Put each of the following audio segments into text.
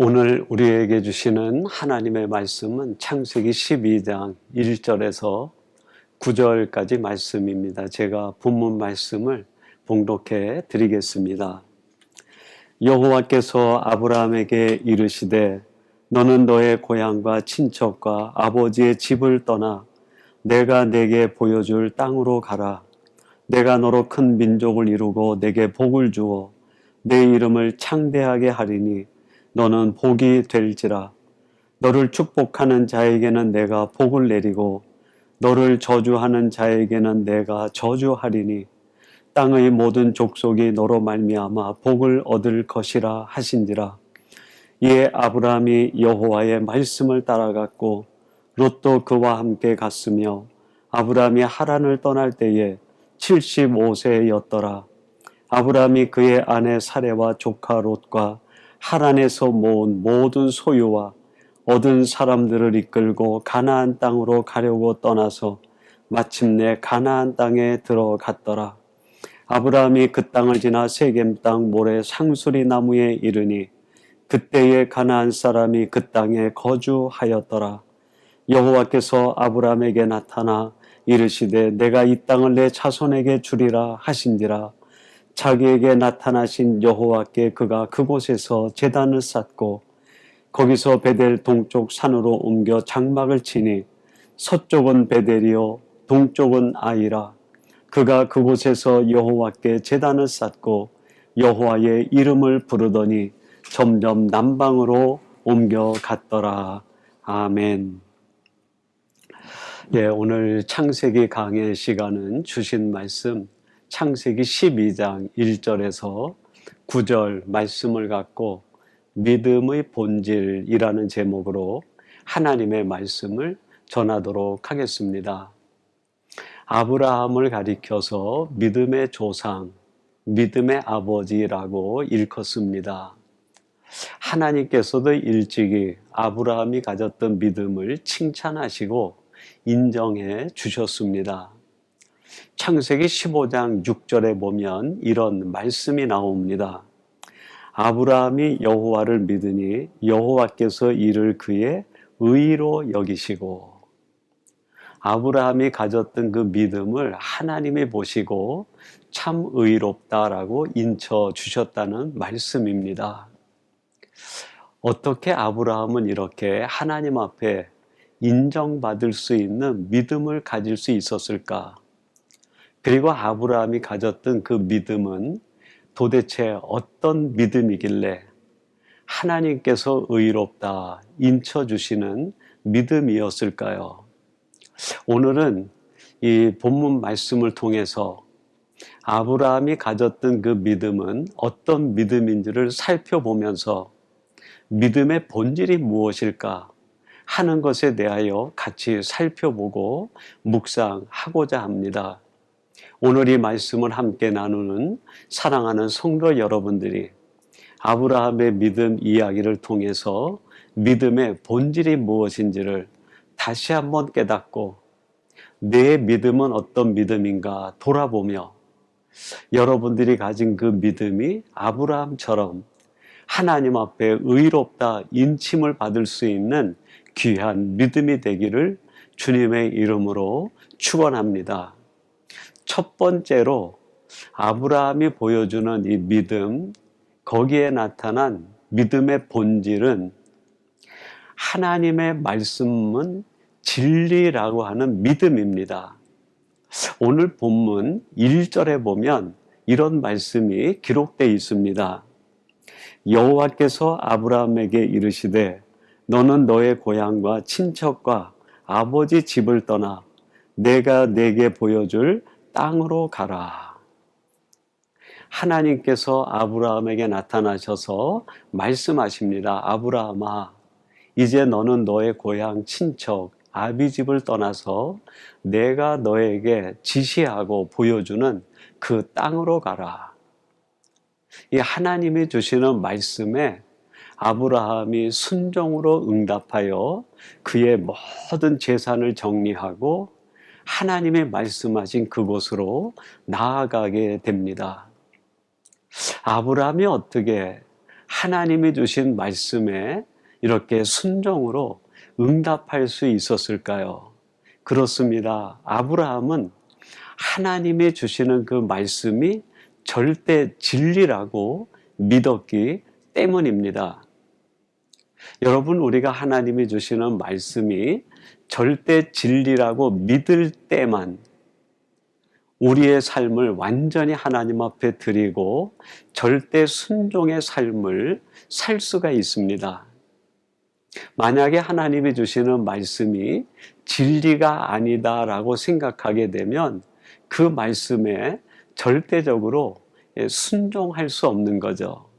오늘 우리에게 주시는 하나님의 말씀은 창세기 12장 1절에서 9절까지 말씀입니다. 제가 본문 말씀을 봉독해 드리겠습니다. 여호와께서 아브라함에게 이르시되 너는 너의 고향과 친척과 아버지의 집을 떠나 내가 네게 보여줄 땅으로 가라. 내가 너로 큰 민족을 이루고 네게 복을 주어 내 이름을 창대하게 하리니 너는 복이 될지라. 너를 축복하는 자에게는 내가 복을 내리고 너를 저주하는 자에게는 내가 저주하리니 땅의 모든 족속이 너로 말미암아 복을 얻을 것이라 하신지라. 이에 아브라함이 여호와의 말씀을 따라갔고 롯도 그와 함께 갔으며 아브라함이 하란을 떠날 때에 75세였더라. 아브라함이 그의 아내 사레와 조카 롯과 하란에서 모은 모든 소유와 얻은 사람들을 이끌고 가나안 땅으로 가려고 떠나서 마침내 가나안 땅에 들어갔더라. 아브라함이 그 땅을 지나 세겜 땅 모래 상수리 나무에 이르니 그때에 가나안 사람이 그 땅에 거주하였더라. 여호와께서 아브라함에게 나타나 이르시되 내가 이 땅을 내 자손에게 주리라 하신지라. 자기에게 나타나신 여호와께 그가 그곳에서 제단을 쌓고 거기서 베델 동쪽 산으로 옮겨 장막을 치니 서쪽은 베델이요 동쪽은 아이라. 그가 그곳에서 여호와께 제단을 쌓고 여호와의 이름을 부르더니 점점 남방으로 옮겨갔더라. 아멘. 오늘 창세기 강의 시간은 주신 말씀 창세기 12장 1절에서 9절 말씀을 갖고 믿음의 본질이라는 제목으로 하나님의 말씀을 전하도록 하겠습니다. 아브라함을 가리켜서 믿음의 조상, 믿음의 아버지라고 일컫습니다. 하나님께서도 일찍이 아브라함이 가졌던 믿음을 칭찬하시고 인정해 주셨습니다. 창세기 15장 6절에 보면 이런 말씀이 나옵니다. 아브라함이 여호와를 믿으니 여호와께서 이를 그의 의로 여기시고. 아브라함이 가졌던 그 믿음을 하나님이 보시고 참 의롭다라고 인쳐 주셨다는 말씀입니다. 어떻게 아브라함은 이렇게 하나님 앞에 인정받을 수 있는 믿음을 가질 수 있었을까? 그리고 아브라함이 가졌던 그 믿음은 도대체 어떤 믿음이길래 하나님께서 의롭다 인쳐주시는 믿음이었을까요? 오늘은 이 본문 말씀을 통해서 아브라함이 가졌던 그 믿음은 어떤 믿음인지를 살펴보면서 믿음의 본질이 무엇일까 하는 것에 대하여 같이 살펴보고 묵상하고자 합니다. 오늘 이 말씀을 함께 나누는 사랑하는 성도 여러분들이 아브라함의 믿음 이야기를 통해서 믿음의 본질이 무엇인지를 다시 한번 깨닫고 내 믿음은 어떤 믿음인가 돌아보며 여러분들이 가진 그 믿음이 아브라함처럼 하나님 앞에 의롭다 인침을 받을 수 있는 귀한 믿음이 되기를 주님의 이름으로 축원합니다. 첫 번째로 아브라함이 보여주는 이 믿음, 거기에 나타난 믿음의 본질은 하나님의 말씀은 진리라고 하는 믿음입니다. 오늘 본문 1절에 보면 이런 말씀이 기록되어 있습니다. 여호와께서 아브라함에게 이르시되 너는 너의 고향과 친척과 아버지 집을 떠나 내가 네게 보여줄 땅으로 가라. 하나님께서 아브라함에게 나타나셔서 말씀하십니다. 아브라함아, 이제 너는 너의 고향 친척 아비집을 떠나서 내가 너에게 지시하고 보여주는 그 땅으로 가라. 이 하나님이 주시는 말씀에 아브라함이 순종으로 응답하여 그의 모든 재산을 정리하고 하나님의 말씀하신 그곳으로 나아가게 됩니다. 아브라함이 어떻게 하나님이 주신 말씀에 이렇게 순종으로 응답할 수 있었을까요? 그렇습니다. 아브라함은 하나님이 주시는 그 말씀이 절대 진리라고 믿었기 때문입니다. 여러분, 우리가 하나님이 주시는 말씀이 절대 진리라고 믿을 때만 우리의 삶을 완전히 하나님 앞에 드리고 절대 순종의 삶을 살 수가 있습니다. 만약에 하나님이 주시는 말씀이 진리가 아니다라고 생각하게 되면 그 말씀에 절대적으로 순종할 수 없는 거죠.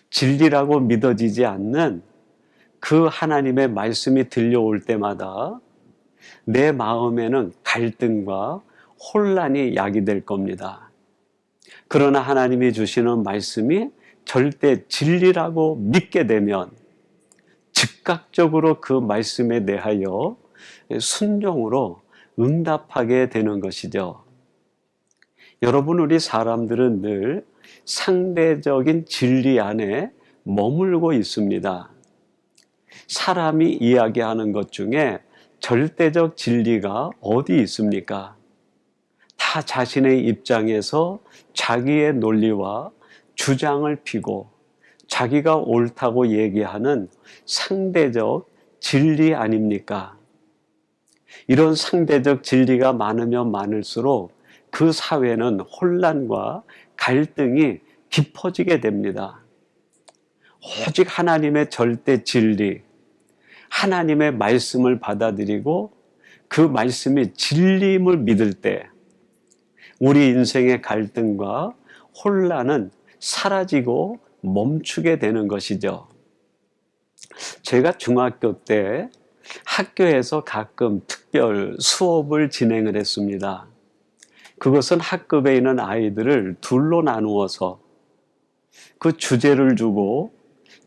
진리라고 믿어지지 않는 그 하나님의 말씀이 들려올 때마다 내 마음에는 갈등과 혼란이 야기될 겁니다. 그러나 하나님이 주시는 말씀이 절대 진리라고 믿게 되면 즉각적으로 그 말씀에 대하여 순종으로 응답하게 되는 것이죠. 여러분, 우리 사람들은 늘 상대적인 진리 안에 머물고 있습니다. 사람이 이야기하는 것 중에 절대적 진리가 어디 있습니까? 다 자신의 입장에서 자기의 논리와 주장을 펴고 자기가 옳다고 얘기하는 상대적 진리 아닙니까? 이런 상대적 진리가 많으면 많을수록 그 사회는 혼란과 갈등이 깊어지게 됩니다. 오직 하나님의 절대 진리, 하나님의 말씀을 받아들이고 그 말씀이 진리임을 믿을 때 우리 인생의 갈등과 혼란은 사라지고 멈추게 되는 것이죠. 제가 중학교 때 학교에서 가끔 특별 수업을 진행을 했습니다. 그것은 학급에 있는 아이들을 둘로 나누어서 그 주제를 주고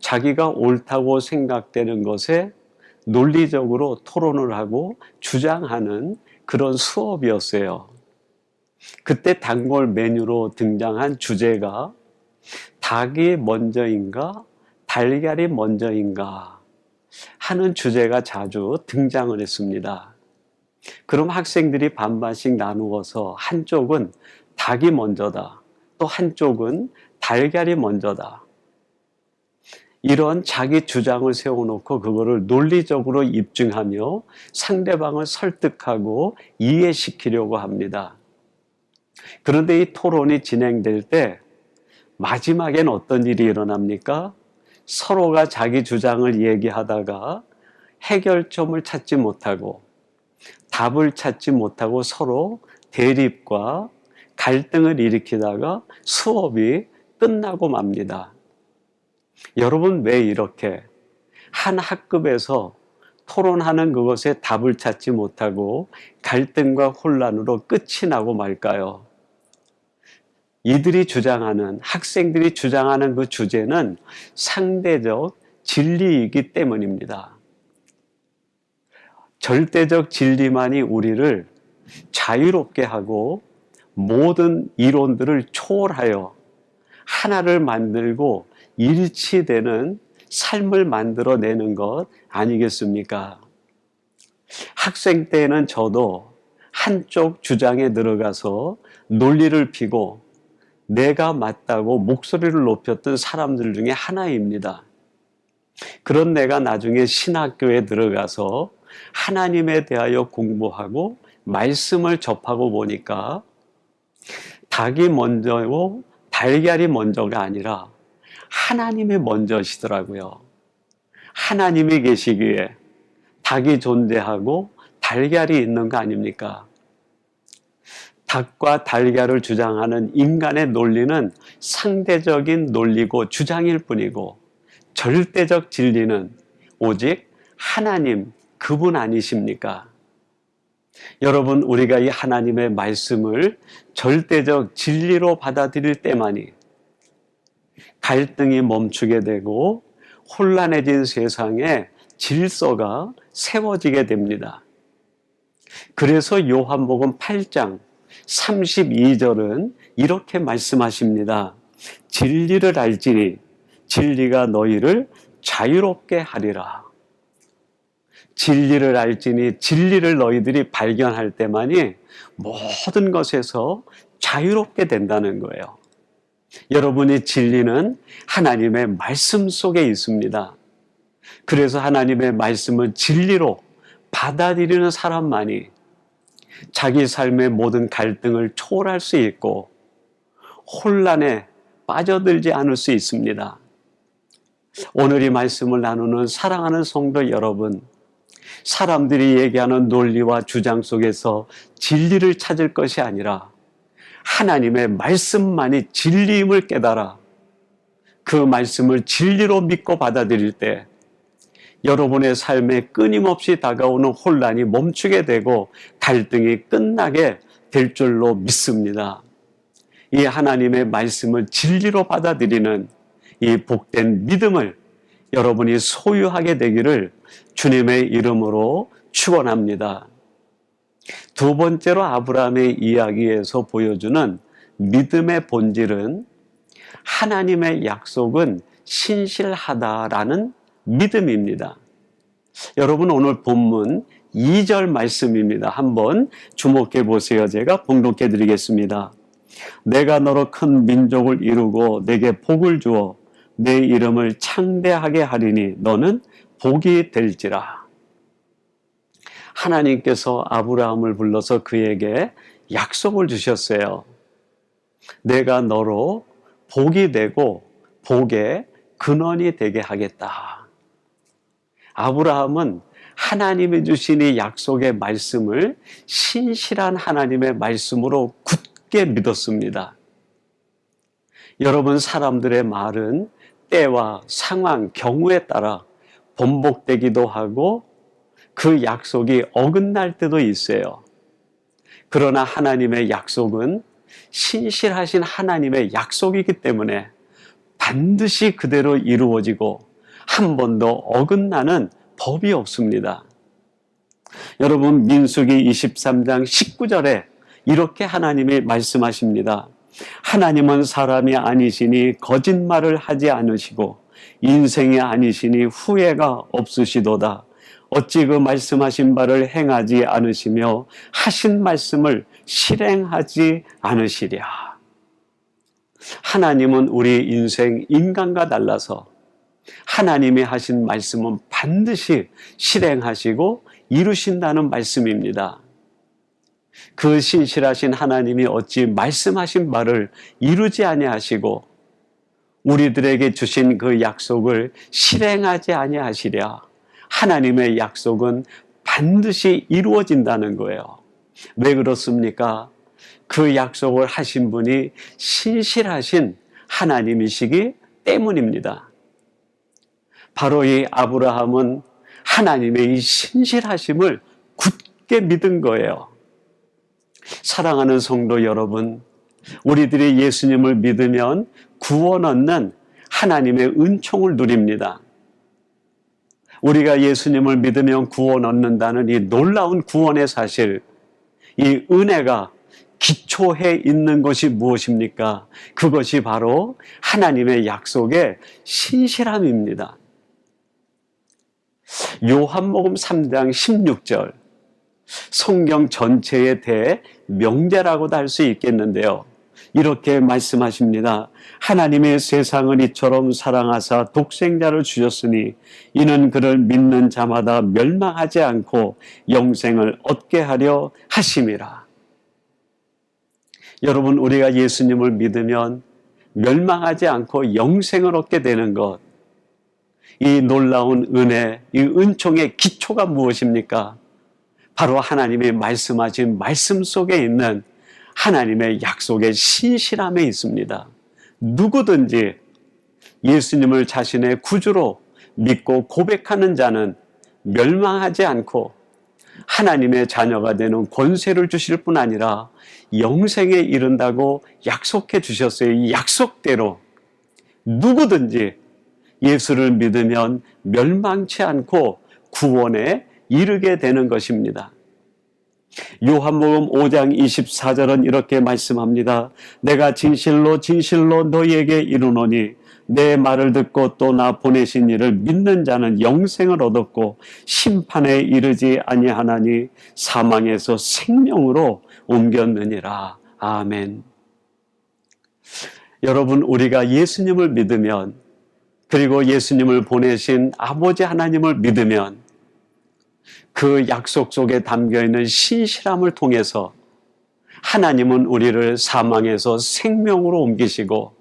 자기가 옳다고 생각되는 것에 논리적으로 토론을 하고 주장하는 그런 수업이었어요. 그때 단골 메뉴로 등장한 주제가 닭이 먼저인가 달걀이 먼저인가 하는 주제가 자주 등장을 했습니다. 그럼 학생들이 반반씩 나누어서 한쪽은 닭이 먼저다, 또 한쪽은 달걀이 먼저다. 이런 자기 주장을 세워놓고 그거를 논리적으로 입증하며 상대방을 설득하고 이해시키려고 합니다. 그런데 이 토론이 진행될 때 마지막엔 어떤 일이 일어납니까? 서로가 자기 주장을 얘기하다가 해결점을 찾지 못하고 답을 찾지 못하고 서로 대립과 갈등을 일으키다가 수업이 끝나고 맙니다. 여러분, 왜 이렇게 한 학급에서 토론하는 그것에 답을 찾지 못하고 갈등과 혼란으로 끝이 나고 말까요? 이들이 주장하는, 학생들이 주장하는 그 주제는 상대적 진리이기 때문입니다. 절대적 진리만이 우리를 자유롭게 하고 모든 이론들을 초월하여 하나를 만들고 일치되는 삶을 만들어내는 것 아니겠습니까? 학생 때에는 저도 한쪽 주장에 들어가서 논리를 펴고 내가 맞다고 목소리를 높였던 사람들 중에 하나입니다. 그런 내가 나중에 신학교에 들어가서 하나님에 대하여 공부하고 말씀을 접하고 보니까 닭이 먼저고 달걀이 먼저가 아니라 하나님이 먼저시더라고요. 하나님이 계시기에 닭이 존재하고 달걀이 있는 거 아닙니까? 닭과 달걀을 주장하는 인간의 논리는 상대적인 논리고 주장일 뿐이고 절대적 진리는 오직 하나님, 그분 아니십니까? 여러분, 우리가 이 하나님의 말씀을 절대적 진리로 받아들일 때만이 갈등이 멈추게 되고 혼란해진 세상에 질서가 세워지게 됩니다. 그래서 요한복음 8장 32절은 이렇게 말씀하십니다. 진리를 알지니 진리가 너희를 자유롭게 하리라. 진리를 알지니 진리를 너희들이 발견할 때만이 모든 것에서 자유롭게 된다는 거예요. 여러분의 진리는 하나님의 말씀 속에 있습니다. 그래서 하나님의 말씀을 진리로 받아들이는 사람만이 자기 삶의 모든 갈등을 초월할 수 있고 혼란에 빠져들지 않을 수 있습니다. 오늘 이 말씀을 나누는 사랑하는 성도 여러분, 사람들이 얘기하는 논리와 주장 속에서 진리를 찾을 것이 아니라 하나님의 말씀만이 진리임을 깨달아 그 말씀을 진리로 믿고 받아들일 때 여러분의 삶에 끊임없이 다가오는 혼란이 멈추게 되고 갈등이 끝나게 될 줄로 믿습니다. 이 하나님의 말씀을 진리로 받아들이는 이 복된 믿음을 여러분이 소유하게 되기를 주님의 이름으로 축원합니다. 두 번째로 아브라함의 이야기에서 보여주는 믿음의 본질은 하나님의 약속은 신실하다라는 믿음입니다. 여러분 오늘 본문 2절 말씀입니다. 한번 주목해 보세요. 제가 봉독해 드리겠습니다. 내가 너로 큰 민족을 이루고 내게 복을 주어 내 이름을 창대하게 하리니 너는 복이 될지라. 하나님께서 아브라함을 불러서 그에게 약속을 주셨어요. 내가 너로 복이 되고 복의 근원이 되게 하겠다. 아브라함은 하나님이 주신 이 약속의 말씀을 신실한 하나님의 말씀으로 굳게 믿었습니다. 여러분, 사람들의 말은 때와 상황, 경우에 따라 번복되기도 하고 그 약속이 어긋날 때도 있어요. 그러나 하나님의 약속은 신실하신 하나님의 약속이기 때문에 반드시 그대로 이루어지고 한 번도 어긋나는 법이 없습니다. 여러분, 민수기 23장 19절에 이렇게 하나님이 말씀하십니다. 하나님은 사람이 아니시니 거짓말을 하지 않으시고 인생이 아니시니 후회가 없으시도다. 어찌 그 말씀하신 바를 행하지 않으시며 하신 말씀을 실행하지 않으시랴. 하나님은 우리 인생 인간과 달라서 하나님이 하신 말씀은 반드시 실행하시고 이루신다는 말씀입니다. 그 신실하신 하나님이 어찌 말씀하신 바를 이루지 아니하시고 우리들에게 주신 그 약속을 실행하지 아니하시랴. 하나님의 약속은 반드시 이루어진다는 거예요. 왜 그렇습니까? 그 약속을 하신 분이 신실하신 하나님이시기 때문입니다. 바로 이 아브라함은 하나님의 이 신실하심을 굳게 믿은 거예요. 사랑하는 성도 여러분, 우리들이 예수님을 믿으면 구원 얻는 하나님의 은총을 누립니다. 우리가 예수님을 믿으면 구원 얻는다는 이 놀라운 구원의 사실, 이 은혜가 기초해 있는 것이 무엇입니까? 그것이 바로 하나님의 약속의 신실함입니다. 요한복음 3장 16절, 성경 전체에 대해 명제라고도 할 수 있겠는데요. 이렇게 말씀하십니다. 하나님의 세상을 이처럼 사랑하사 독생자를 주셨으니 이는 그를 믿는 자마다 멸망하지 않고 영생을 얻게 하려 하심이라. 여러분, 우리가 예수님을 믿으면 멸망하지 않고 영생을 얻게 되는 것, 이 놀라운 은혜, 이 은총의 기초가 무엇입니까? 바로 하나님이 말씀하신 말씀 속에 있는 하나님의 약속의 신실함에 있습니다. 누구든지 예수님을 자신의 구주로 믿고 고백하는 자는 멸망하지 않고 하나님의 자녀가 되는 권세를 주실 뿐 아니라 영생에 이른다고 약속해 주셨어요. 이 약속대로 누구든지 예수를 믿으면 멸망치 않고 구원에 이르게 되는 것입니다. 요한복음 5장 24절은 이렇게 말씀합니다. 내가 진실로 진실로 너희에게 이르노니 내 말을 듣고 또 나 보내신 이를 믿는 자는 영생을 얻었고 심판에 이르지 아니하나니 사망에서 생명으로 옮겼느니라. 아멘. 여러분, 우리가 예수님을 믿으면, 그리고 예수님을 보내신 아버지 하나님을 믿으면 그 약속 속에 담겨있는 신실함을 통해서 하나님은 우리를 사망에서 생명으로 옮기시고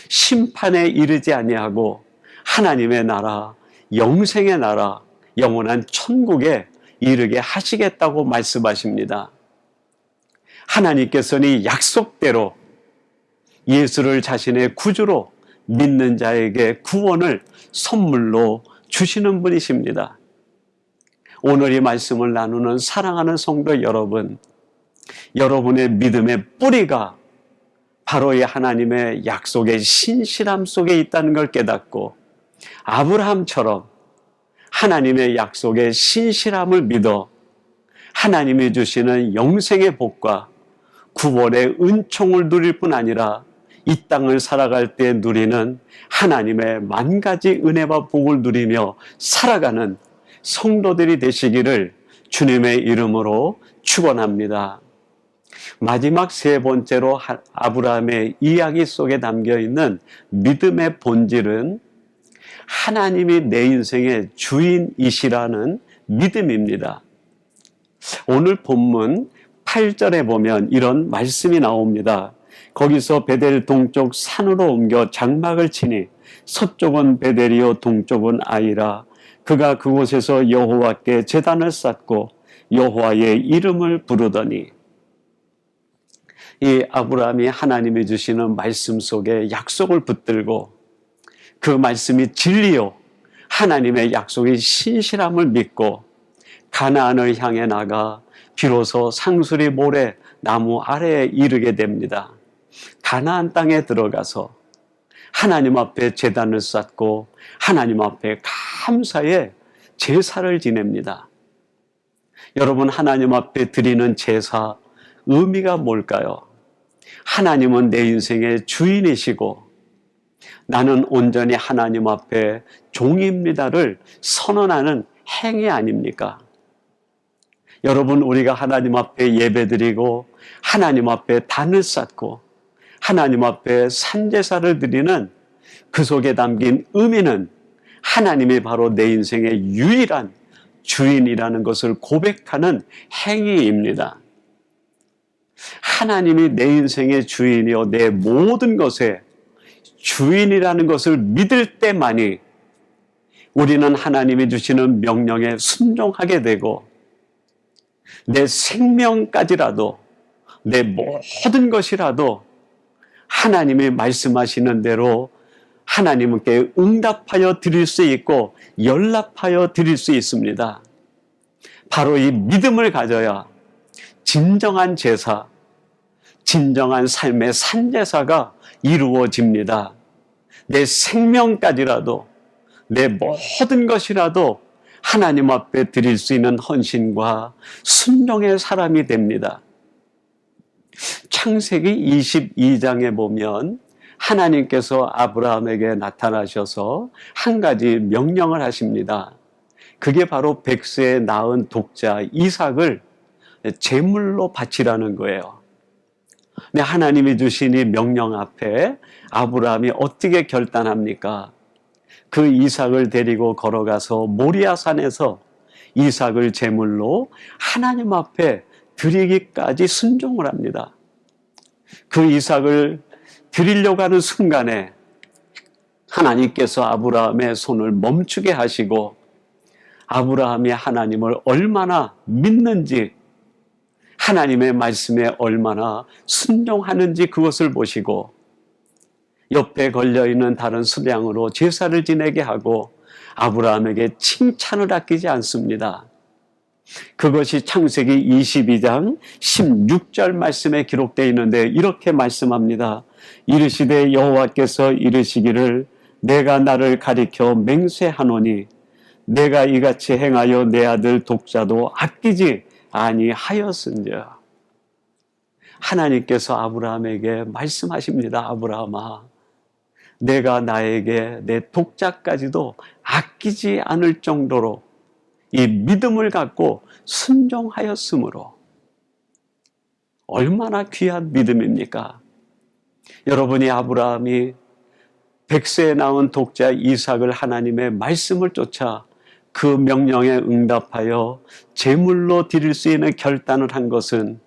심판에 이르지 아니하고 하나님의 나라, 영생의 나라, 영원한 천국에 이르게 하시겠다고 말씀하십니다. 하나님께서는 이 약속대로 예수를 자신의 구주로 믿는 자에게 구원을 선물로 주시는 분이십니다. 오늘 이 말씀을 나누는 사랑하는 성도 여러분, 여러분의 믿음의 뿌리가 바로 이 하나님의 약속의 신실함 속에 있다는 걸 깨닫고 아브라함처럼 하나님의 약속의 신실함을 믿어 하나님이 주시는 영생의 복과 구원의 은총을 누릴 뿐 아니라 이 땅을 살아갈 때 누리는 하나님의 만 가지 은혜와 복을 누리며 살아가는 성도들이 되시기를 주님의 이름으로 축원합니다. 마지막 세 번째로 아브라함의 이야기 속에 담겨있는 믿음의 본질은 하나님이 내 인생의 주인이시라는 믿음입니다. 오늘 본문 8절에 보면 이런 말씀이 나옵니다. 거기서 베델 동쪽 산으로 옮겨 장막을 치니 서쪽은 베델이요 동쪽은 아이라. 그가 그곳에서 여호와께 제단을 쌓고 여호와의 이름을 부르더니. 이 아브라함이 하나님이 주시는 말씀 속에 약속을 붙들고 그 말씀이 진리요 하나님의 약속의 신실함을 믿고 가나안을 향해 나가 비로소 상수리 모래 나무 아래에 이르게 됩니다. 가나안 땅에 들어가서 하나님 앞에 제단을 쌓고 하나님 앞에 감사의 제사를 지냅니다. 여러분, 하나님 앞에 드리는 제사 의미가 뭘까요? 하나님은 내 인생의 주인이시고 나는 온전히 하나님 앞에 종입니다를 선언하는 행위 아닙니까? 여러분, 우리가 하나님 앞에 예배드리고 하나님 앞에 단을 쌓고 하나님 앞에 산제사를 드리는 그 속에 담긴 의미는 하나님이 바로 내 인생의 유일한 주인이라는 것을 고백하는 행위입니다. 하나님이 내 인생의 주인이요 내 모든 것의 주인이라는 것을 믿을 때만이 우리는 하나님이 주시는 명령에 순종하게 되고 내 생명까지라도 내 모든 것이라도 하나님이 말씀하시는 대로 하나님께 응답하여 드릴 수 있고 연락하여 드릴 수 있습니다. 바로 이 믿음을 가져야 진정한 제사, 진정한 삶의 산제사가 이루어집니다. 내 생명까지라도 내 모든 것이라도 하나님 앞에 드릴 수 있는 헌신과 순종의 사람이 됩니다. 창세기 22장에 보면 하나님께서 아브라함에게 나타나셔서 한 가지 명령을 하십니다. 그게 바로 백세에 낳은 독자 이삭을 제물로 바치라는 거예요. 근데 하나님이 주신 이 명령 앞에 아브라함이 어떻게 결단합니까? 그 이삭을 데리고 걸어가서 모리아산에서 이삭을 제물로 하나님 앞에 드리기까지 순종을 합니다. 그 이삭을 드리려고 하는 순간에 하나님께서 아브라함의 손을 멈추게 하시고 아브라함이 하나님을 얼마나 믿는지 하나님의 말씀에 얼마나 순종하는지 그것을 보시고 옆에 걸려있는 다른 수량으로 제사를 지내게 하고 아브라함에게 칭찬을 아끼지 않습니다. 그것이 창세기 22장 16절 말씀에 기록되어 있는데 이렇게 말씀합니다. 이르시되 여호와께서 이르시기를 내가 나를 가리켜 맹세하노니 내가 이같이 행하여 내 아들 독자도 아끼지 아니하였은즉. 하나님께서 아브라함에게 말씀하십니다. 아브라함아, 내가 나에게 내 독자까지도 아끼지 않을 정도로 이 믿음을 갖고 순종하였으므로 얼마나 귀한 믿음입니까? 여러분이 아브라함이 100세에 낳은 독자 이삭을 하나님의 말씀을 쫓아 그 명령에 응답하여 제물로 드릴 수 있는 결단을 한 것은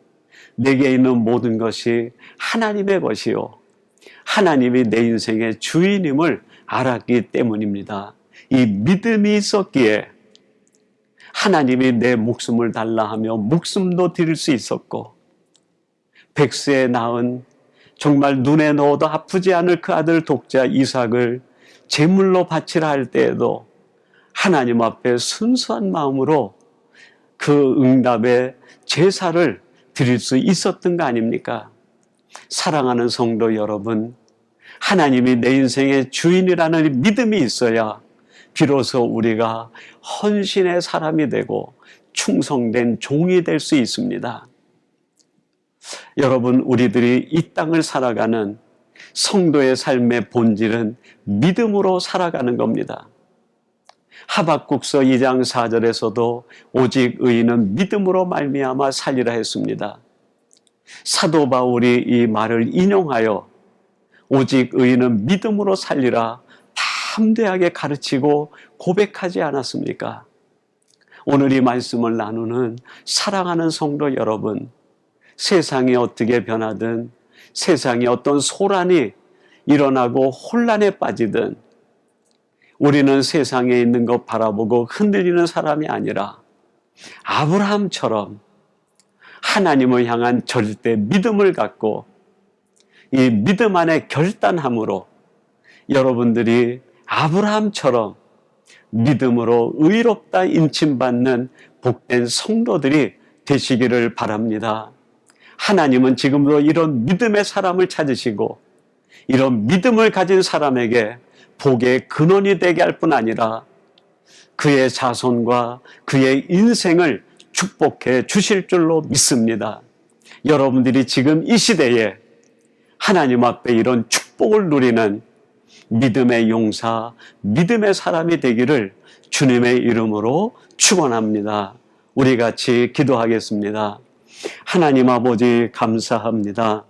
내게 있는 모든 것이 하나님의 것이요 하나님이 내 인생의 주인임을 알았기 때문입니다. 이 믿음이 있었기에 하나님이 내 목숨을 달라 하며 목숨도 드릴 수 있었고 100세에 낳은 정말 눈에 넣어도 아프지 않을 그 아들 독자 이삭을 제물로 바치라 할 때에도 하나님 앞에 순수한 마음으로 그 응답의 제사를 드릴 수 있었던 거 아닙니까? 사랑하는 성도 여러분, 하나님이 내 인생의 주인이라는 믿음이 있어야 비로소 우리가 헌신의 사람이 되고 충성된 종이 될 수 있습니다. 여러분, 우리들이 이 땅을 살아가는 성도의 삶의 본질은 믿음으로 살아가는 겁니다. 하박국서 2장 4절에서도 오직 의인은 믿음으로 말미암아 살리라 했습니다. 사도 바울이 이 말을 인용하여 오직 의인은 믿음으로 살리라 담대하게 가르치고 고백하지 않았습니까? 오늘 이 말씀을 나누는 사랑하는 성도 여러분, 세상이 어떻게 변하든 세상에 어떤 소란이 일어나고 혼란에 빠지든 우리는 세상에 있는 것 바라보고 흔들리는 사람이 아니라 아브라함처럼 하나님을 향한 절대 믿음을 갖고 이 믿음 안에 결단함으로 여러분들이 아브라함처럼 믿음으로 의롭다 인침받는 복된 성도들이 되시기를 바랍니다. 하나님은 지금도 이런 믿음의 사람을 찾으시고 이런 믿음을 가진 사람에게 복의 근원이 되게 할 뿐 아니라 그의 자손과 그의 인생을 축복해 주실 줄로 믿습니다. 여러분들이 지금 이 시대에 하나님 앞에 이런 축복을 누리는 믿음의 용사, 믿음의 사람이 되기를 주님의 이름으로 축원합니다. 우리 같이 기도하겠습니다. 하나님 아버지 감사합니다.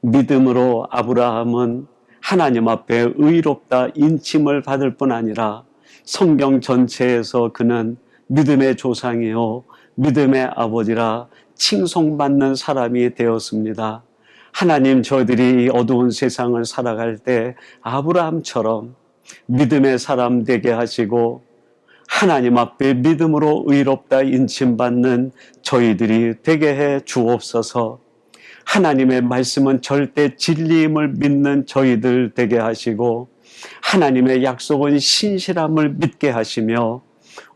믿음으로 아브라함은 하나님 앞에 의롭다 인침을 받을 뿐 아니라 성경 전체에서 그는 믿음의 조상이요 믿음의 아버지라 칭송받는 사람이 되었습니다. 하나님, 저희들이 이 어두운 세상을 살아갈 때 아브라함처럼 믿음의 사람 되게 하시고 하나님 앞에 믿음으로 의롭다 인침받는 저희들이 되게 해 주옵소서. 하나님의 말씀은 절대 진리임을 믿는 저희들 되게 하시고 하나님의 약속은 신실함을 믿게 하시며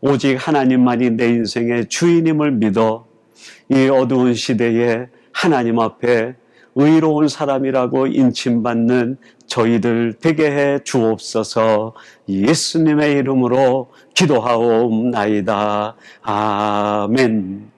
오직 하나님만이 내 인생의 주인임을 믿어 이 어두운 시대에 하나님 앞에 의로운 사람이라고 인침받는 저희들 되게 해 주옵소서. 예수님의 이름으로 기도하옵나이다. 아멘.